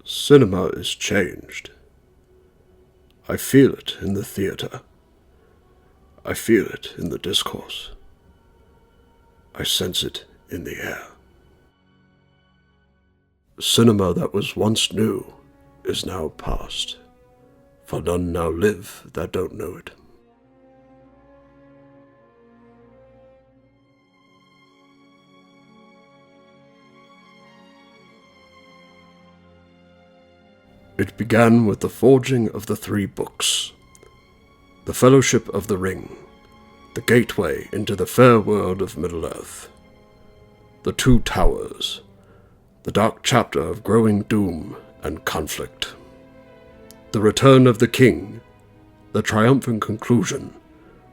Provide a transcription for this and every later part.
Cinema is changed. I feel it in the theater. I feel it in the discourse. I sense it in the air. Cinema that was once new is now past, for none now live that don't know it. It began with the forging of the 3 books, the Fellowship of the Ring, the gateway into the fair world of Middle-earth, the 2 Towers, the dark chapter of growing doom and conflict, the return of the king, the triumphant conclusion,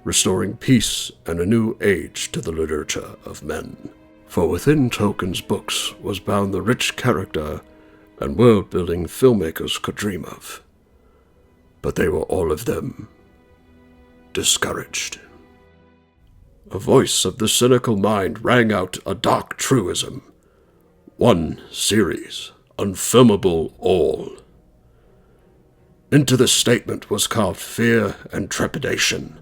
restoring peace and a new age to the literature of men. For within Tolkien's books was bound the rich character and world-building filmmakers could dream of. But they were all of them discouraged. A voice of the cynical mind rang out a dark truism. One series, unfilmable all. Into this statement was carved fear and trepidation.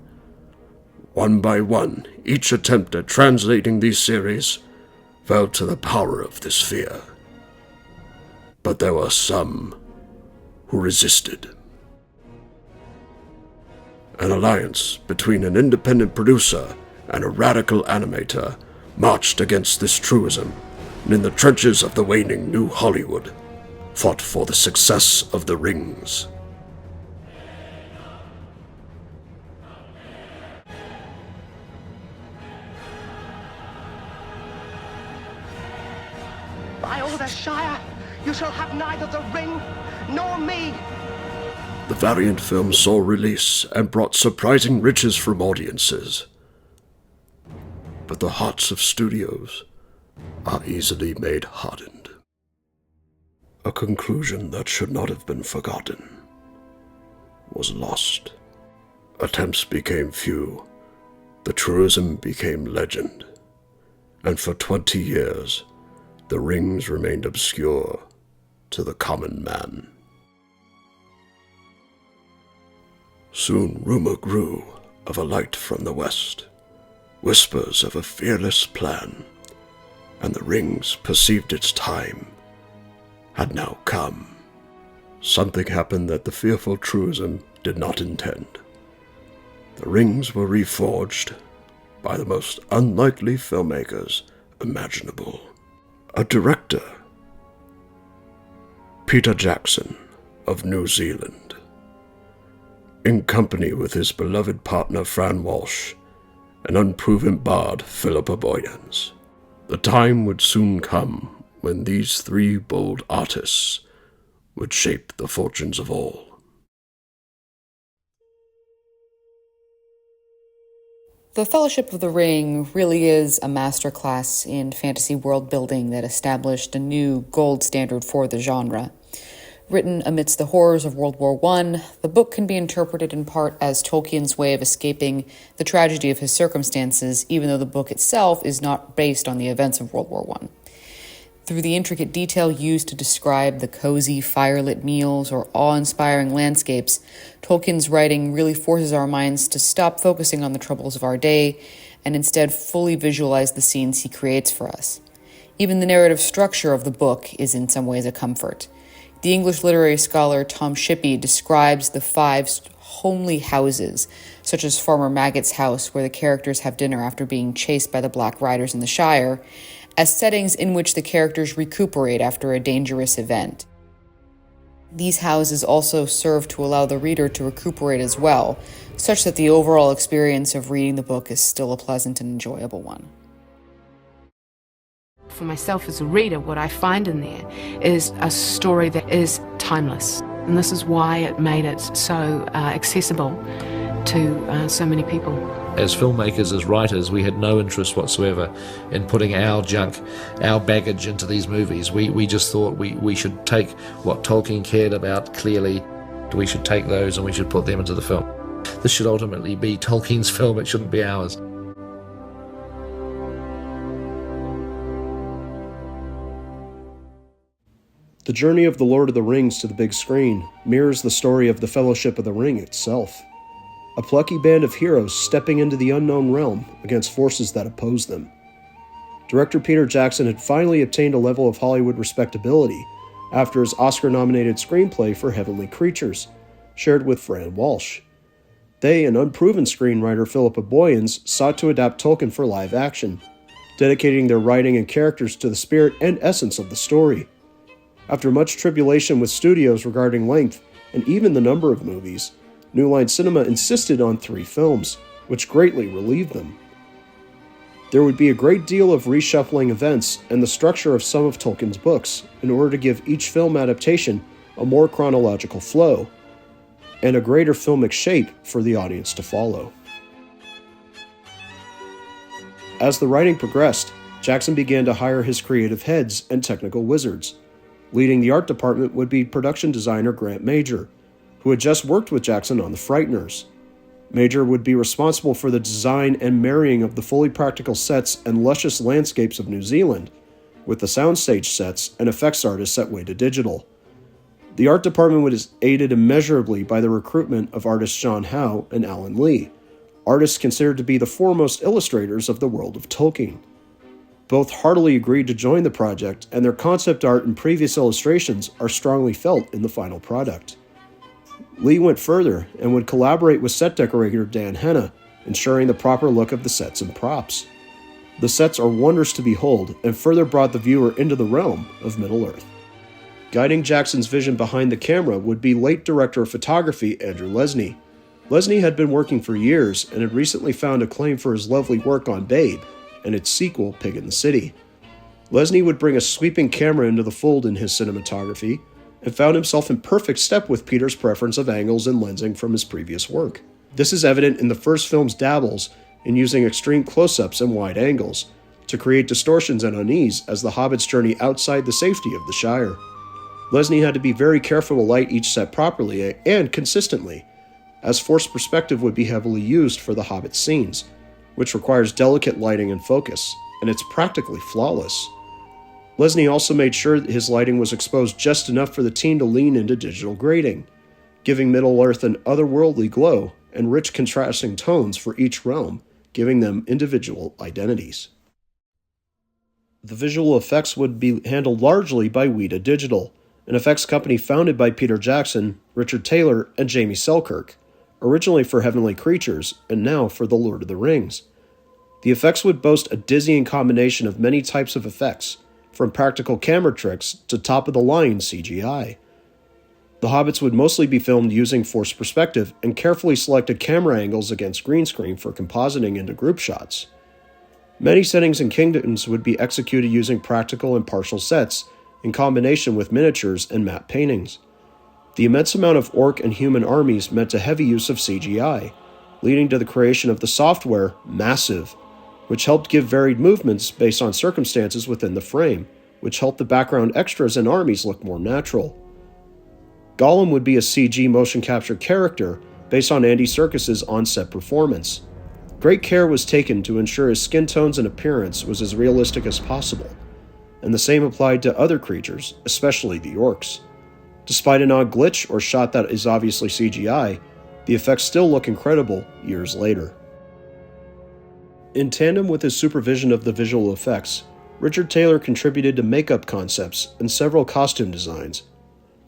One by one, each attempt at translating these series fell to the power of this fear. But there were some who resisted. An alliance between an independent producer and a radical animator marched against this truism, and in the trenches of the waning New Hollywood, fought for the success of the Rings. By all the Shire, you shall have neither the ring nor me. The valiant film saw release and brought surprising riches from audiences. But the hearts of studios are easily made hardened. A conclusion that should not have been forgotten was lost. Attempts became few. The truism became legend. And for 20 years, the Rings remained obscure to the common man. Soon rumor grew of a light from the west, whispers of a fearless plan, and the Rings perceived its time had now come. Something happened that the fearful truism did not intend. The Rings were reforged by the most unlikely filmmakers imaginable. A director, Peter Jackson of New Zealand, in company with his beloved partner Fran Walsh and unproven bard Philippa Boyens. The time would soon come when these 3 bold artists would shape the fortunes of all. The Fellowship of the Ring really is a masterclass in fantasy world building that established a new gold standard for the genre. Written amidst the horrors of World War I, the book can be interpreted in part as Tolkien's way of escaping the tragedy of his circumstances, even though the book itself is not based on the events of World War I. Through the intricate detail used to describe the cozy, firelit meals or awe-inspiring landscapes, Tolkien's writing really forces our minds to stop focusing on the troubles of our day and instead fully visualize the scenes he creates for us. Even the narrative structure of the book is in some ways a comfort. The English literary scholar Tom Shippey describes the 5 homely houses, such as Farmer Maggot's house, where the characters have dinner after being chased by the Black Riders in the Shire, as settings in which the characters recuperate after a dangerous event. These houses also serve to allow the reader to recuperate as well, such that the overall experience of reading the book is still a pleasant and enjoyable one. For myself as a reader, what I find in there is a story that is timeless. And this is why it made it so accessible to so many people. As filmmakers, as writers, we had no interest whatsoever in putting our junk, our baggage into these movies. We just thought we should take what Tolkien cared about clearly, we should take those and we should put them into the film. This should ultimately be Tolkien's film, it shouldn't be ours. The journey of the Lord of the Rings to the big screen mirrors the story of the Fellowship of the Ring itself. A plucky band of heroes stepping into the unknown realm against forces that oppose them. Director Peter Jackson had finally obtained a level of Hollywood respectability after his Oscar-nominated screenplay for Heavenly Creatures, shared with Fran Walsh. They and unproven screenwriter Philippa Boyens sought to adapt Tolkien for live action, dedicating their writing and characters to the spirit and essence of the story. After much tribulation with studios regarding length and even the number of movies, New Line Cinema insisted on 3 films, which greatly relieved them. There would be a great deal of reshuffling events and the structure of some of Tolkien's books in order to give each film adaptation a more chronological flow and a greater filmic shape for the audience to follow. As the writing progressed, Jackson began to hire his creative heads and technical wizards. Leading the art department would be production designer Grant Major, who had just worked with Jackson on The Frighteners. Major would be responsible for the design and marrying of the fully practical sets and luscious landscapes of New Zealand, with the soundstage sets and effects artists set way to digital. The art department was aided immeasurably by the recruitment of artists John Howe and Alan Lee, artists considered to be the foremost illustrators of the world of Tolkien. Both heartily agreed to join the project, and their concept art and previous illustrations are strongly felt in the final product. Lee went further and would collaborate with set decorator Dan Henna, ensuring the proper look of the sets and props. The sets are wonders to behold and further brought the viewer into the realm of Middle-earth. Guiding Jackson's vision behind the camera would be late director of photography Andrew Lesnie. Lesnie had been working for years and had recently found acclaim for his lovely work on Babe and its sequel, Pig in the City. Lesnie would bring a sweeping camera into the fold in his cinematography, and found himself in perfect step with Peter's preference of angles and lensing from his previous work. This is evident in the first film's dabbles in using extreme close-ups and wide angles to create distortions and unease as the Hobbits journey outside the safety of the Shire. Lesnie had to be very careful to light each set properly and consistently, as forced perspective would be heavily used for the Hobbit scenes, which requires delicate lighting and focus, and it's practically flawless. Lesnie also made sure that his lighting was exposed just enough for the team to lean into digital grading, giving Middle-earth an otherworldly glow and rich contrasting tones for each realm, giving them individual identities. The visual effects would be handled largely by Weta Digital, an effects company founded by Peter Jackson, Richard Taylor, and Jamie Selkirk, originally for Heavenly Creatures and now for The Lord of the Rings. The effects would boast a dizzying combination of many types of effects, from practical camera tricks to top-of-the-line CGI. The Hobbits would mostly be filmed using forced perspective and carefully selected camera angles against green screen for compositing into group shots. Many settings and kingdoms would be executed using practical and partial sets in combination with miniatures and matte paintings. The immense amount of orc and human armies meant a heavy use of CGI, leading to the creation of the software Massive, which helped give varied movements based on circumstances within the frame, which helped the background extras and armies look more natural. Gollum would be a CG motion capture character based on Andy Serkis's on-set performance. Great care was taken to ensure his skin tones and appearance was as realistic as possible, and the same applied to other creatures, especially the orcs. Despite an odd glitch or shot that is obviously CGI, the effects still look incredible years later. In tandem with his supervision of the visual effects, Richard Taylor contributed to makeup concepts and several costume designs,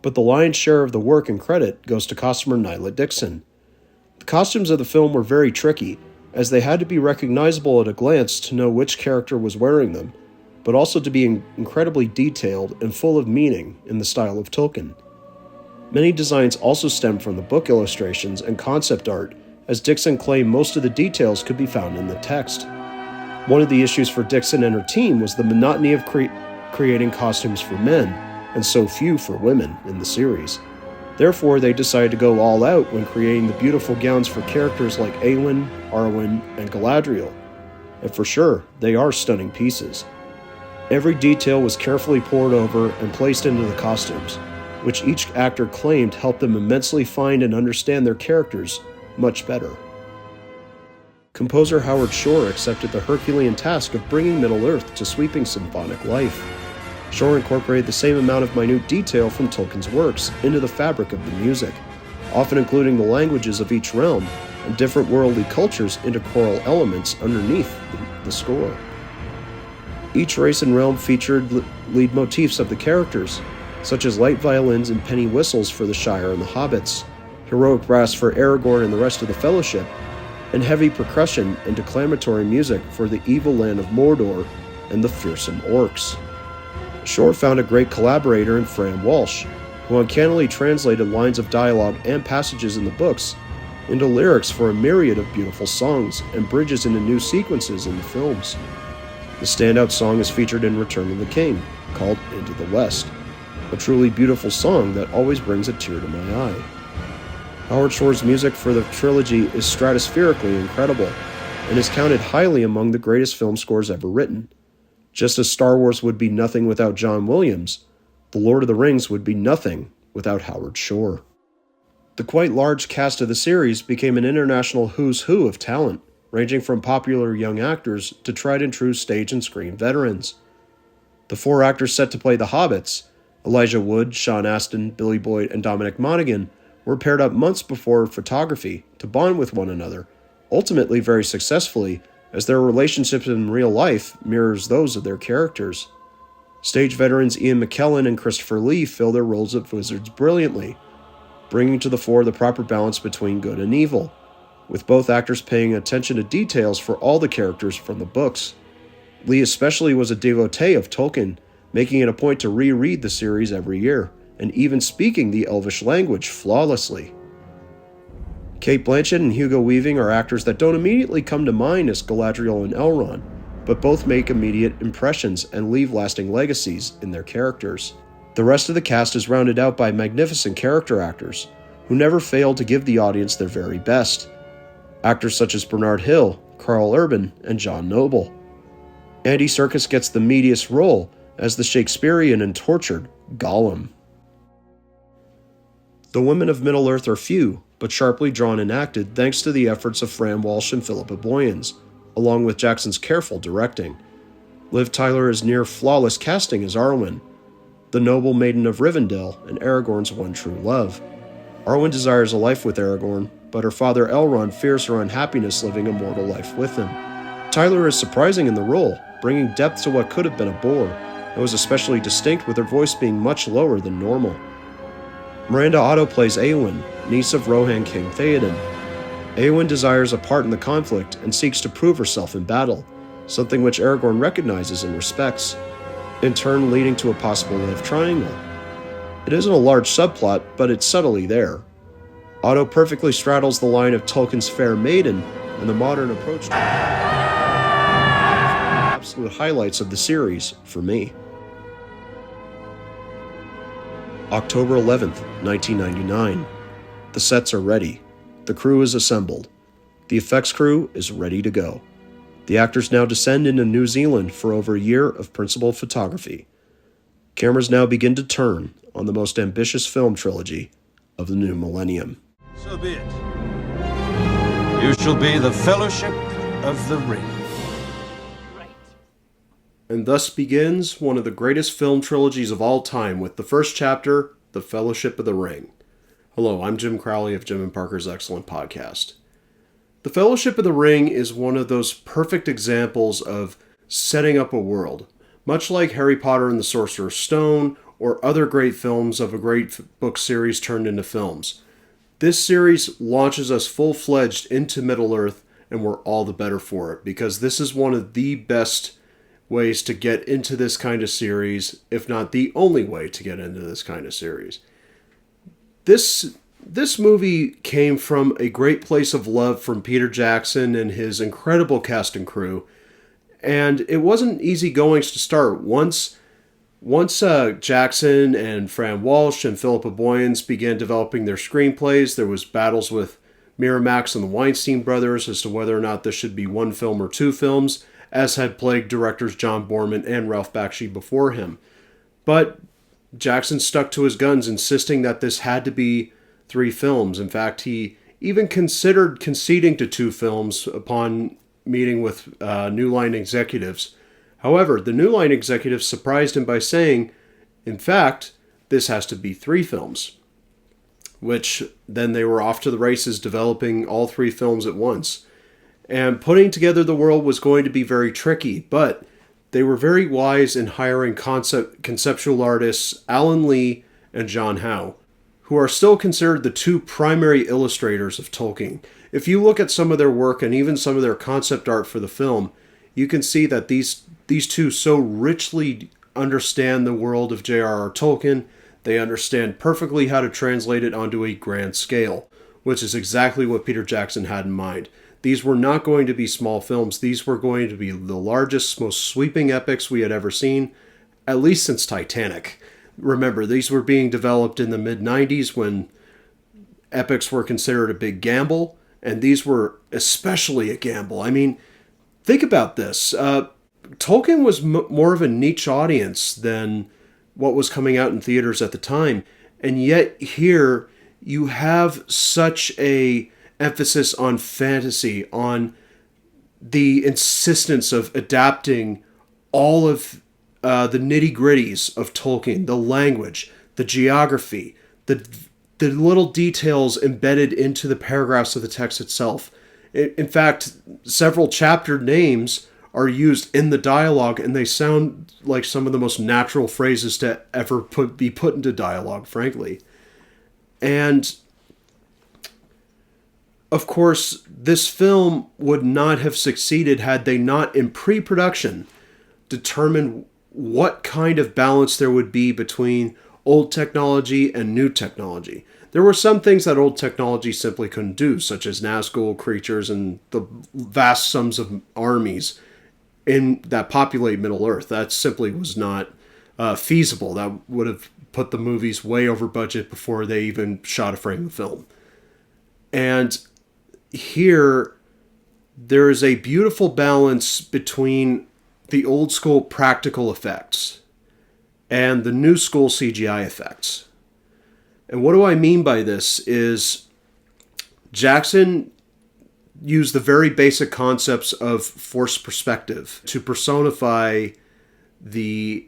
but the lion's share of the work and credit goes to costumer Nyla Dixon. The costumes of the film were very tricky, as they had to be recognizable at a glance to know which character was wearing them, but also to be incredibly detailed and full of meaning in the style of Tolkien. Many designs also stemmed from the book illustrations and concept art, as Dixon claimed most of the details could be found in the text. One of the issues for Dixon and her team was the monotony of creating costumes for men, and so few for women in the series. Therefore, they decided to go all out when creating the beautiful gowns for characters like Aelin, Arwen, and Galadriel. And for sure, they are stunning pieces. Every detail was carefully pored over and placed into the costumes, which each actor claimed helped them immensely find and understand their characters much better. Composer Howard Shore accepted the Herculean task of bringing Middle-earth to sweeping symphonic life. Shore incorporated the same amount of minute detail from Tolkien's works into the fabric of the music, often including the languages of each realm and different worldly cultures into choral elements underneath the score. Each race and realm featured lead motifs of the characters, such as light violins and penny whistles for the Shire and the Hobbits, heroic brass for Aragorn and the rest of the Fellowship, and heavy percussion and declamatory music for the evil land of Mordor and the fearsome orcs. Shore found a great collaborator in Fran Walsh, who uncannily translated lines of dialogue and passages in the books into lyrics for a myriad of beautiful songs and bridges into new sequences in the films. The standout song is featured in Return of the King, called Into the West, a truly beautiful song that always brings a tear to my eye. Howard Shore's music for the trilogy is stratospherically incredible, and is counted highly among the greatest film scores ever written. Just as Star Wars would be nothing without John Williams, The Lord of the Rings would be nothing without Howard Shore. The quite large cast of the series became an international who's who of talent, ranging from popular young actors to tried and true stage and screen veterans. The 4 actors set to play the Hobbits, Elijah Wood, Sean Astin, Billy Boyd, and Dominic Monaghan, were paired up months before photography to bond with one another, ultimately very successfully, as their relationships in real life mirrors those of their characters. Stage veterans Ian McKellen and Christopher Lee fill their roles of wizards brilliantly, bringing to the fore the proper balance between good and evil, with both actors paying attention to details for all the characters from the books. Lee especially was a devotee of Tolkien, making it a point to reread the series every year, and even speaking the Elvish language flawlessly. Cate Blanchett and Hugo Weaving are actors that don't immediately come to mind as Galadriel and Elrond, but both make immediate impressions and leave lasting legacies in their characters. The rest of the cast is rounded out by magnificent character actors, who never fail to give the audience their very best. Actors such as Bernard Hill, Carl Urban, and John Noble. Andy Serkis gets the meatiest role as the Shakespearean and tortured Gollum. The women of Middle-earth are few, but sharply drawn and acted thanks to the efforts of Fran Walsh and Philippa Boyens, along with Jackson's careful directing. Liv Tyler is near flawless casting as Arwen, the noble maiden of Rivendell and Aragorn's one true love. Arwen desires a life with Aragorn, but her father Elrond fears her unhappiness living a mortal life with him. Tyler is surprising in the role, bringing depth to what could have been a bore, and was especially distinct with her voice being much lower than normal. Miranda Otto plays Éowyn, niece of Rohan King Theoden. Éowyn desires a part in the conflict and seeks to prove herself in battle, something which Aragorn recognizes and respects, in turn leading to a possible love triangle. It isn't a large subplot, but it's subtly there. Otto perfectly straddles the line of Tolkien's fair maiden and the modern approach to absolute highlights of the series for me. October 11th, 1999. The sets are ready. The crew is assembled. The effects crew is ready to go. The actors now descend into New Zealand for over a year of principal photography. Cameras now begin to turn on the most ambitious film trilogy of the new millennium. So be it. You shall be the Fellowship of the Ring. And thus begins one of the greatest film trilogies of all time with the first chapter, The Fellowship of the Ring. Hello, I'm Jim Crowley of Jim and Parker's Excellent Podcast. The Fellowship of the Ring is one of those perfect examples of setting up a world, much like Harry Potter and the Sorcerer's Stone or other great films of a great book series turned into films. This series launches us full-fledged into Middle-earth, and we're all the better for it, because this is one of the best ways to get into this kind of series, if not the only way to get into this kind of series. This movie came from a great place of love from Peter Jackson and his incredible cast and crew, and it wasn't easy goings to start. Once Jackson and Fran Walsh and Philippa Boyens began developing their screenplays, there was battles with Miramax and the Weinstein brothers as to whether or not this should be one film or two films, as had plagued directors John Borman and Ralph Bakshi before him. But Jackson stuck to his guns, insisting that this had to be 3 films. In fact, he even considered conceding to 2 films upon meeting with New Line executives. However, the New Line executives surprised him by saying, in fact, this has to be 3 films. Which then they were off to the races developing all 3 films at once. And putting together the world was going to be very tricky, but they were very wise in hiring conceptual artists Alan Lee and John Howe, who are still considered the 2 primary illustrators of Tolkien. If you look at some of their work and even some of their concept art for the film, you can see that these 2 so richly understand the world of J.R.R. Tolkien. They understand perfectly how to translate it onto a grand scale, which is exactly what Peter Jackson had in mind. These were not going to be small films. These were going to be the largest, most sweeping epics we had ever seen, at least since Titanic. Remember, these were being developed in the mid-90s when epics were considered a big gamble, and these were especially a gamble. I mean, think about this. Tolkien was more of a niche audience than what was coming out in theaters at the time, and yet here you have such a emphasis on fantasy, on the insistence of adapting all of the nitty-gritties of Tolkien, the language, the geography, the little details embedded into the paragraphs of the text itself. In fact, several chapter names are used in the dialogue, and they sound like some of the most natural phrases to ever be put into dialogue, frankly. And, of course, this film would not have succeeded had they not, in pre-production, determined what kind of balance there would be between old technology and new technology. There were some things that old technology simply couldn't do, such as Nazgul creatures and the vast sums of armies that populate Middle-earth. That simply was not feasible. That would have put the movies way over budget before they even shot a frame of film. And here, there is a beautiful balance between the old school practical effects and the new school CGI effects. And what do I mean by this is Jackson used the very basic concepts of forced perspective to personify the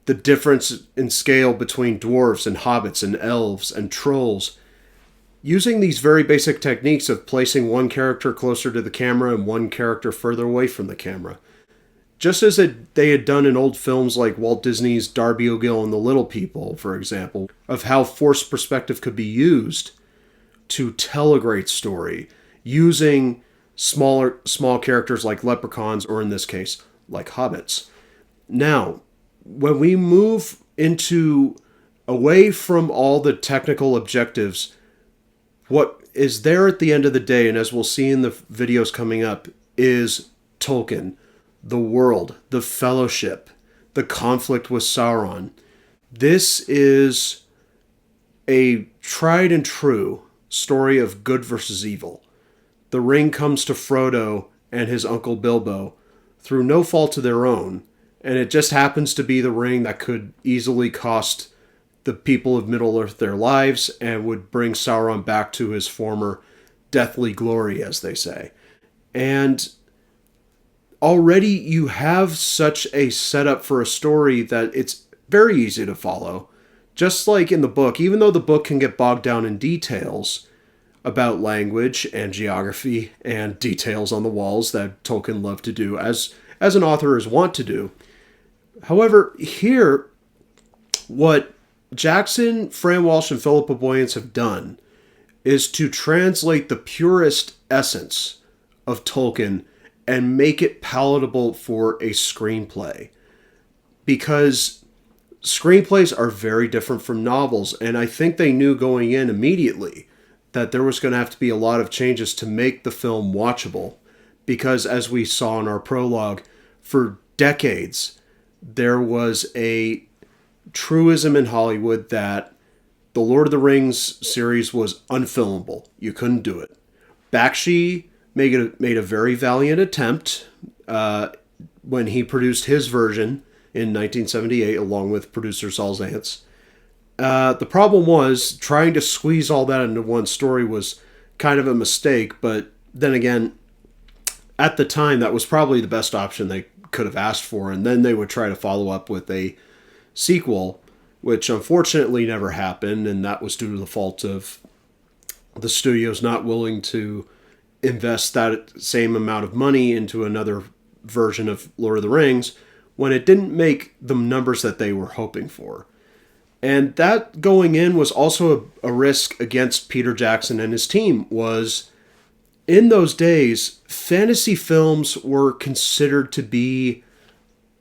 difference in scale between dwarves and hobbits and elves and trolls, using these very basic techniques of placing one character closer to the camera and one character further away from the camera. Just as they had done in old films like Walt Disney's Darby O'Gill and the Little People, for example, of how forced perspective could be used to tell a great story, using small characters like leprechauns, or in this case, like hobbits. Now, when we move away from all the technical objectives, what is there at the end of the day, and as we'll see in the videos coming up, is Tolkien, the world, the fellowship, the conflict with Sauron. This is a tried and true story of good versus evil. The ring comes to Frodo and his uncle Bilbo through no fault of their own, and it just happens to be the ring that could easily cost the people of Middle-earth their lives and would bring Sauron back to his former deathly glory, as they say. And already you have such a setup for a story that it's very easy to follow. Just like in the book, even though the book can get bogged down in details about language and geography and details on the walls that Tolkien loved to do, as an author is wont to do. However, here, what Jackson, Fran Walsh, and Philippa Boyens have done is to translate the purest essence of Tolkien and make it palatable for a screenplay. Because screenplays are very different from novels, and I think they knew going in immediately that there was going to have to be a lot of changes to make the film watchable. Because as we saw in our prologue, for decades, there was a truism in Hollywood that the Lord of the Rings series was unfilmable. You couldn't do it. Bakshi made a very valiant attempt when he produced his version in 1978, along with producer Saul Zaentz. The problem was trying to squeeze all that into one story was kind of a mistake, but then again, at the time, that was probably the best option they could have asked for, and then they would try to follow up with a sequel, which unfortunately never happened, and that was due to the fault of the studios not willing to invest that same amount of money into another version of Lord of the Rings when it didn't make the numbers that they were hoping for. And that going in was also a risk against Peter Jackson and his team. Was in those days, fantasy films were considered to be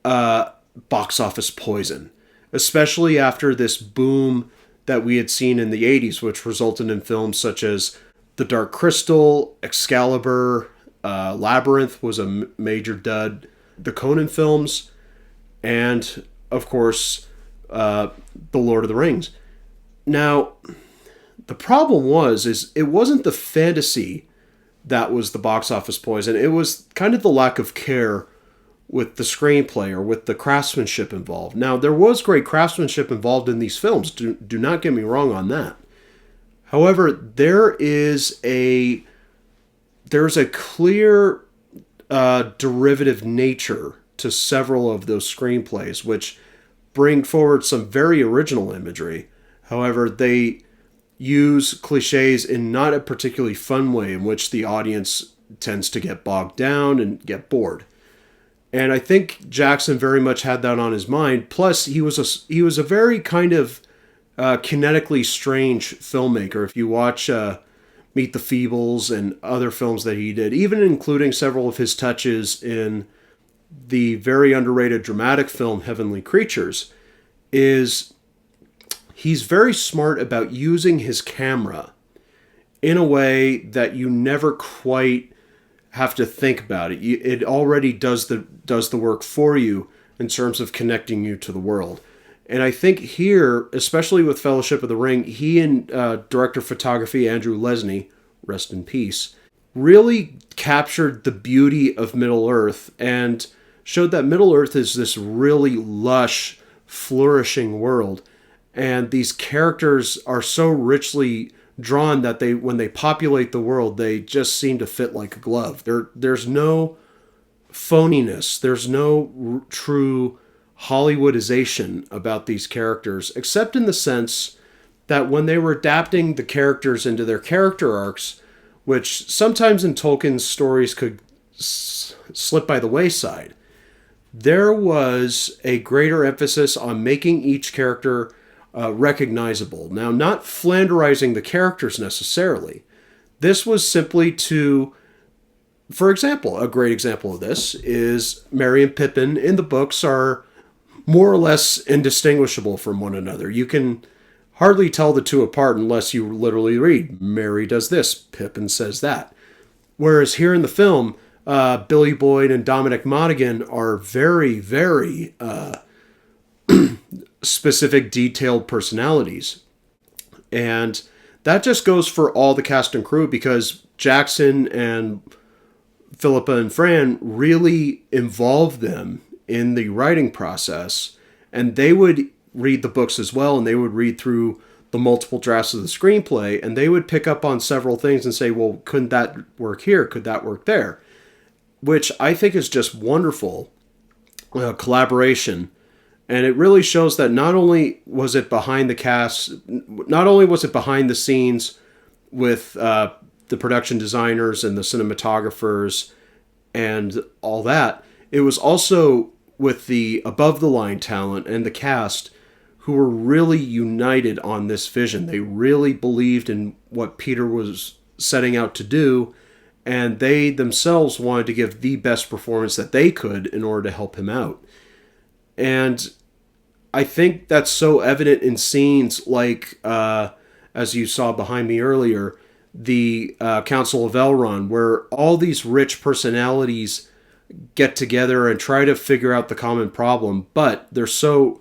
box office poison, especially after this boom that we had seen in the 80s, which resulted in films such as The Dark Crystal, Excalibur, Labyrinth was a major dud, the Conan films, and, of course, The Lord of the Rings. Now, the problem is it wasn't the fantasy that was the box office poison. It was kind of the lack of care with the screenplay or with the craftsmanship involved. Now, there was great craftsmanship involved in these films. Do not get me wrong on that. However, there's a clear derivative nature to several of those screenplays, which bring forward some very original imagery. However, they use cliches in not a particularly fun way, in which the audience tends to get bogged down and get bored. And I think Jackson very much had that on his mind. Plus, he was a very kind of kinetically strange filmmaker. If you watch Meet the Feebles and other films that he did, even including several of his touches in the very underrated dramatic film Heavenly Creatures, he's very smart about using his camera in a way that you never quite have to think about it. It already does the work for you in terms of connecting you to the world. And I think here, especially with Fellowship of the Ring, he and director of photography Andrew Lesnie, rest in peace, really captured the beauty of Middle-earth and showed that Middle-earth is this really lush, flourishing world. And these characters are so richly drawn that when they populate the world, they just seem to fit like a glove. There's no phoniness. There's no true Hollywoodization about these characters, except in the sense that when they were adapting the characters into their character arcs, which sometimes in Tolkien's stories could slip by the wayside, there was a greater emphasis on making each character recognizable. Now, not flanderizing the characters necessarily. This was simply to, for example, a great example of this is Merry and Pippin in the books are more or less indistinguishable from one another. You can hardly tell the two apart unless you literally read, Merry does this, Pippin says that. Whereas here in the film, Billy Boyd and Dominic Monaghan are very, very specific, detailed personalities. And that just goes for all the cast and crew, because Jackson and Philippa and Fran really involved them in the writing process, and they would read the books as well, and they would read through the multiple drafts of the screenplay, and they would pick up on several things and say, well, couldn't that work here? Could that work there? Which I think is just wonderful collaboration. And it really shows that not only was it behind the cast, not only was it behind the scenes with the production designers and the cinematographers and all that, it was also with the above-the-line talent and the cast who were really united on this vision. They really believed in what Peter was setting out to do, and they themselves wanted to give the best performance that they could in order to help him out. And I think that's so evident in scenes like, as you saw behind me earlier, the Council of Elrond, where all these rich personalities get together and try to figure out the common problem, but they're so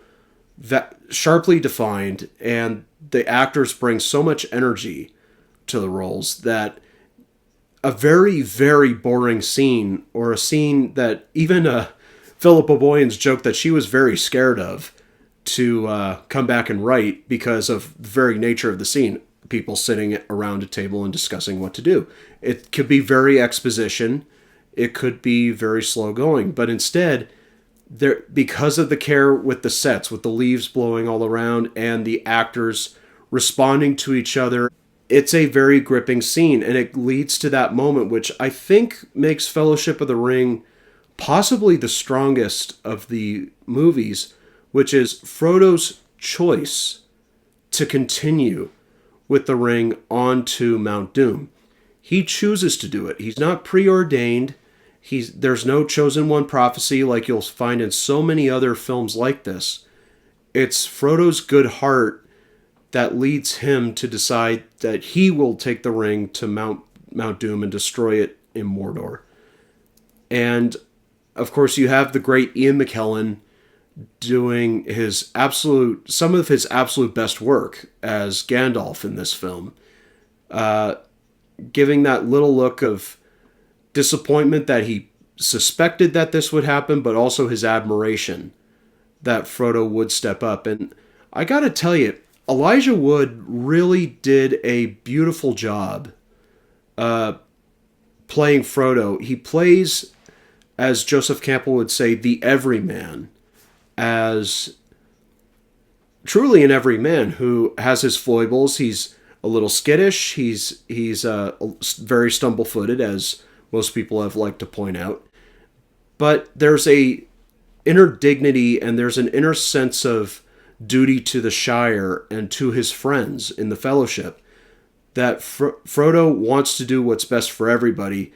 sharply defined, and the actors bring so much energy to the roles that a very, very boring scene, or a scene that even Philippa Boyan's joke that she was very scared of to come back and write because of the very nature of the scene, people sitting around a table and discussing what to do. It could be very exposition, it could be very slow going, but instead there, because of the care with the sets, with the leaves blowing all around and the actors responding to each other, it's a very gripping scene, and it leads to that moment which I think makes Fellowship of the Ring possibly the strongest of the movies, which is Frodo's choice to continue with the ring onto Mount Doom. He chooses to do it. He's not preordained. There's no chosen one prophecy like you'll find in so many other films like this. It's Frodo's good heart that leads him to decide that he will take the ring to Mount Doom and destroy it in Mordor. And of course, you have the great Ian McKellen doing some of his absolute best work as Gandalf in this film, giving that little look of disappointment that he suspected that this would happen, but also his admiration that Frodo would step up. And I gotta tell you, Elijah Wood really did a beautiful job playing Frodo. He plays, as Joseph Campbell would say, the everyman, as truly an everyman who has his foibles. He's a little skittish. He's very stumble-footed, as most people have liked to point out. But there's a inner dignity and there's an inner sense of duty to the Shire and to his friends in the Fellowship that Frodo wants to do what's best for everybody,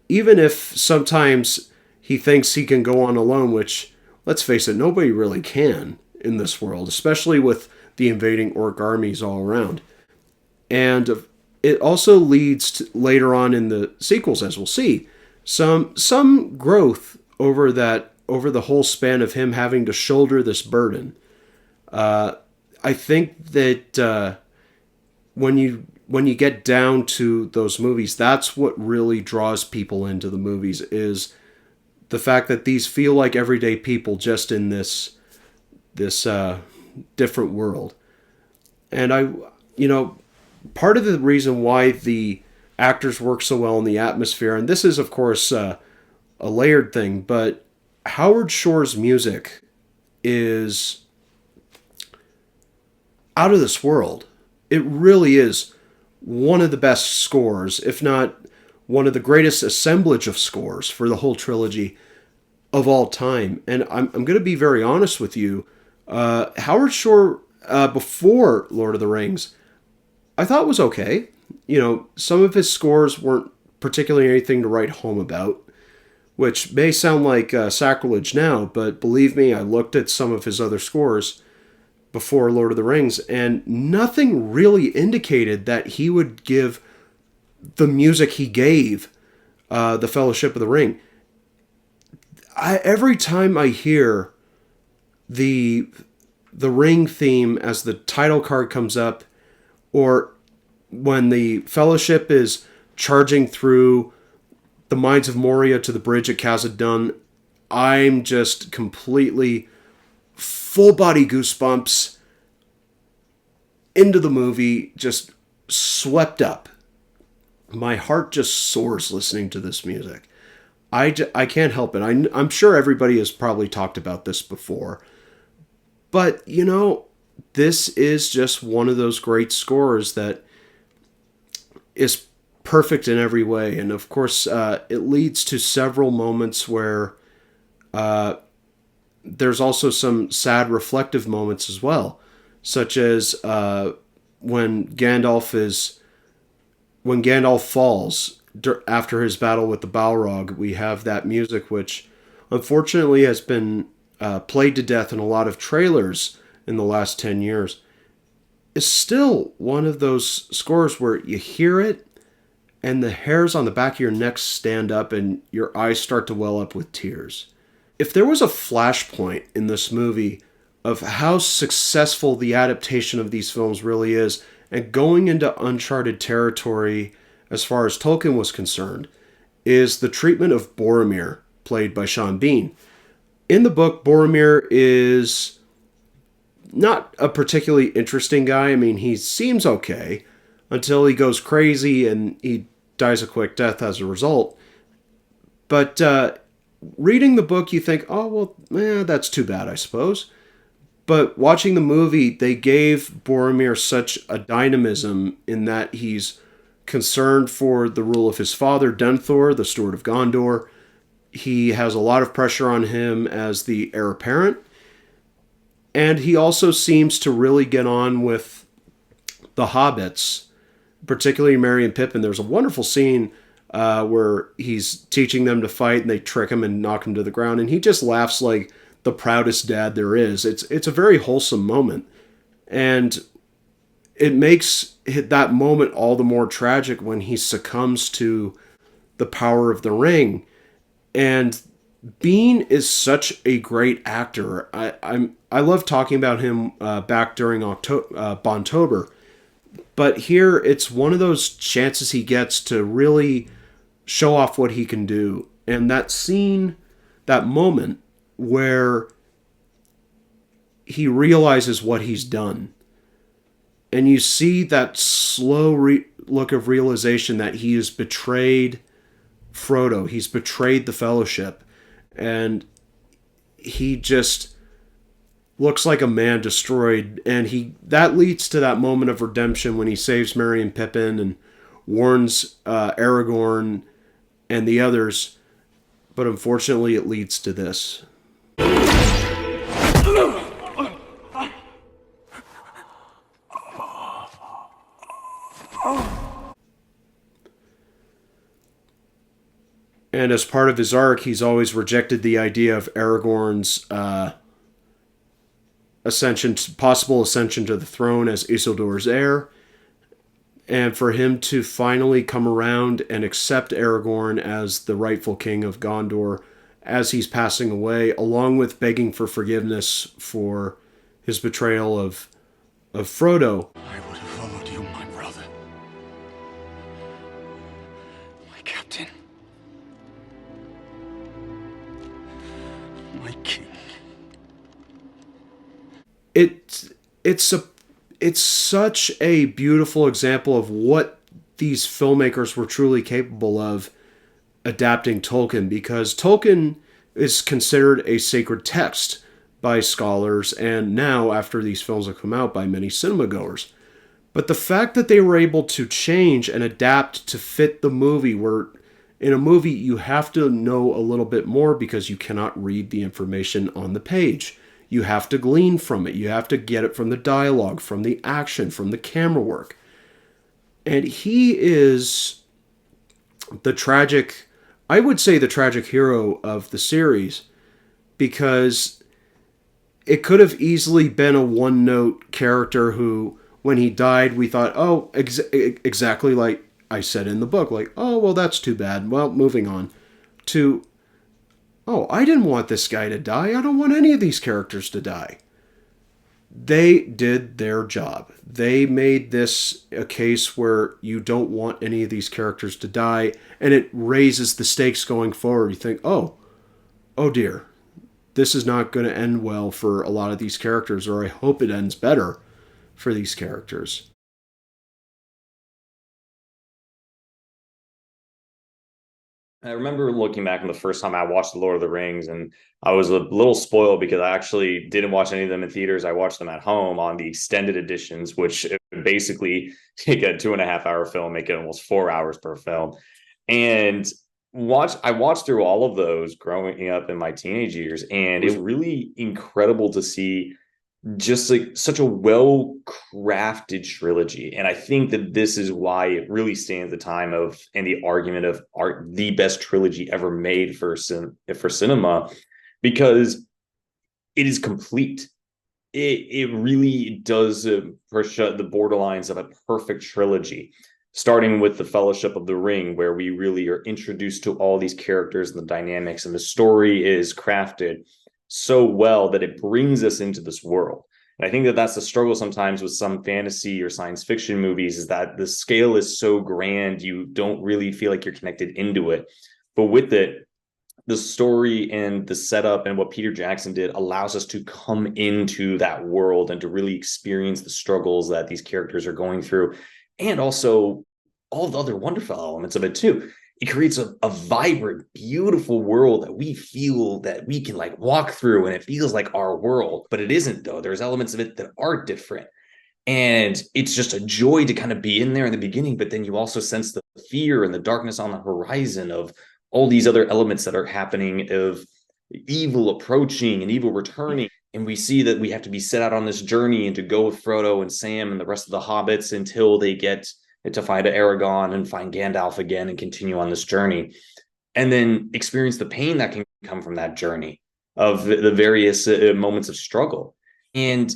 even if sometimes he thinks he can go on alone, which, let's face it, nobody really can in this world, especially with the invading orc armies all around. And it also leads to, later on in the sequels, as we'll see, some growth over the whole span of him having to shoulder this burden. I think that when you get down to those movies, that's what really draws people into the movies, is the fact that these feel like everyday people just in this different world. And part of the reason why the actors work so well in the atmosphere, and this is of course a layered thing, but Howard Shore's music is out of this world. It really is one of the best scores, if not one of the greatest assemblage of scores for the whole trilogy of all time. And I'm going to be very honest with you. Howard Shore, before Lord of the Rings, I thought was okay. Some of his scores weren't particularly anything to write home about, which may sound like sacrilege now, but believe me, I looked at some of his other scores before Lord of the Rings, and nothing really indicated that he would give the music he gave the Fellowship of the Ring. Every time I hear the Ring theme as the title card comes up, or when the Fellowship is charging through the Mines of Moria to the bridge at Khazad-dûm, I'm just completely full body goosebumps into the movie, just swept up. My heart just soars listening to this music. I can't help it. I'm sure everybody has probably talked about this before. But, this is just one of those great scores that is perfect in every way. And of course, it leads to several moments where there's also some sad reflective moments as well, such as when Gandalf falls after his battle with the Balrog. We have that music, which unfortunately has been played to death in a lot of trailers in the last 10 years. Is still one of those scores where you hear it and the hairs on the back of your neck stand up and your eyes start to well up with tears. If there was a flashpoint in this movie of how successful the adaptation of these films really is, and going into uncharted territory as far as Tolkien was concerned, is the treatment of Boromir, played by Sean Bean. In the book, Boromir is not a particularly interesting guy. I mean, he seems okay until he goes crazy and he dies a quick death as a result. But reading the book, you think, oh, well, that's too bad, I suppose. But watching the movie, they gave Boromir such a dynamism in that he's concerned for the rule of his father, Denethor, the Steward of Gondor. He has a lot of pressure on him as the heir apparent. And he also seems to really get on with the hobbits, particularly Merry and Pippin. There's a wonderful scene where he's teaching them to fight and they trick him and knock him to the ground. And he just laughs like the proudest dad there is. It's a very wholesome moment. And it makes that moment all the more tragic when he succumbs to the power of the ring. And Bean is such a great actor. I love talking about him back during Bontober, but here it's one of those chances he gets to really show off what he can do. And that scene, that moment where he realizes what he's done, and you see that slow look of realization that he has betrayed Frodo, he's betrayed the Fellowship, and he just looks like a man destroyed. And that leads to that moment of redemption when he saves Merry and Pippin and warns Aragorn and the others. But unfortunately, it leads to this. And as part of his arc, he's always rejected the idea of Aragorn's possible ascension to the throne as Isildur's heir. And for him to finally come around and accept Aragorn as the rightful king of Gondor as he's passing away, along with begging for forgiveness for his betrayal of Frodo. I would have followed you, my brother. My captain. My king. It's such a beautiful example of what these filmmakers were truly capable of adapting Tolkien, because Tolkien is considered a sacred text by scholars, and now, after these films have come out, by many cinema goers. But the fact that they were able to change and adapt to fit the movie, where in a movie you have to know a little bit more because you cannot read the information on the page. You have to glean from it. You have to get it from the dialogue, from the action, from the camera work. And he is I would say the tragic hero of the series, because it could have easily been a one-note character who, when he died, we thought, oh, exactly like I said in the book, like, oh, well, that's too bad. Well, moving on. To, oh, I didn't want this guy to die. I don't want any of these characters to die. They did their job. They made this a case where you don't want any of these characters to die, and it raises the stakes going forward. You think, oh dear, this is not going to end well for a lot of these characters, or I hope it ends better for these characters. I remember looking back on the first time I watched The Lord of the Rings, and I was a little spoiled because I actually didn't watch any of them in theaters. I watched them at home on the extended editions, which basically take a 2.5-hour film, make it almost 4 hours per film. And I watched through all of those growing up in my teenage years, and it was really incredible to see just like such a well-crafted trilogy. And I think that this is why it really stands the time of, and the argument of the best trilogy ever made for cinema, because it is complete. It really does push the borderlines of a perfect trilogy, starting with the Fellowship of the Ring, where we really are introduced to all these characters and the dynamics, and the story is crafted so well that it brings us into this world. And I think that that's the struggle sometimes with some fantasy or science fiction movies, is that the scale is so grand, you don't really feel like you're connected into it. But with it, the story and the setup and what Peter Jackson did allows us to come into that world and to really experience the struggles that these characters are going through, and also all the other wonderful elements of it too. it creates a vibrant, beautiful world that we feel that we can like walk through, and it feels like our world, but it isn't though. There's elements of it that are different. And it's just a joy to kind of be in there in the beginning, but then you also sense the fear and the darkness on the horizon of all these other elements that are happening, of evil approaching and evil returning. And we see that we have to be set out on this journey and to go with Frodo and Sam and the rest of the hobbits until they get to find Aragon and find Gandalf again and continue on this journey. And then experience the pain that can come from that journey of the various moments of struggle. And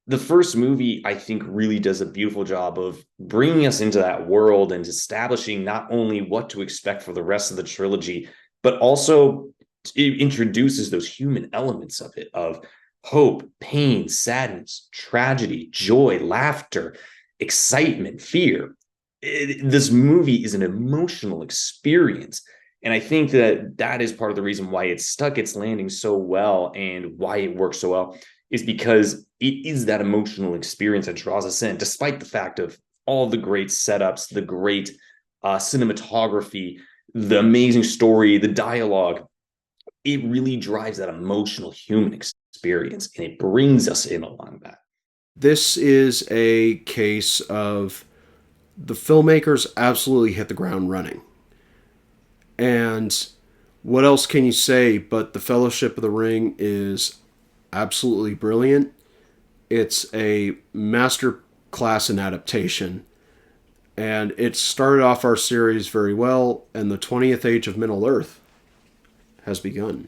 the first movie, I think, really does a beautiful job of bringing us into that world and establishing not only what to expect for the rest of the trilogy, but also it introduces those human elements of it, of hope, pain, sadness, tragedy, joy, laughter, excitement, fear. This movie is an emotional experience. And I think that is part of the reason why it stuck its landing so well and why it works so well, is because it is that emotional experience that draws us in, despite the fact of all the great setups, the great cinematography, the amazing story, the dialogue. It really drives that emotional human experience, and it brings us in along that. This is a case of the filmmakers absolutely hit the ground running. And what else can you say but The Fellowship of the Ring is absolutely brilliant. It's a master class in adaptation. And it started off our series very well, and the 20th age of Middle Earth has begun.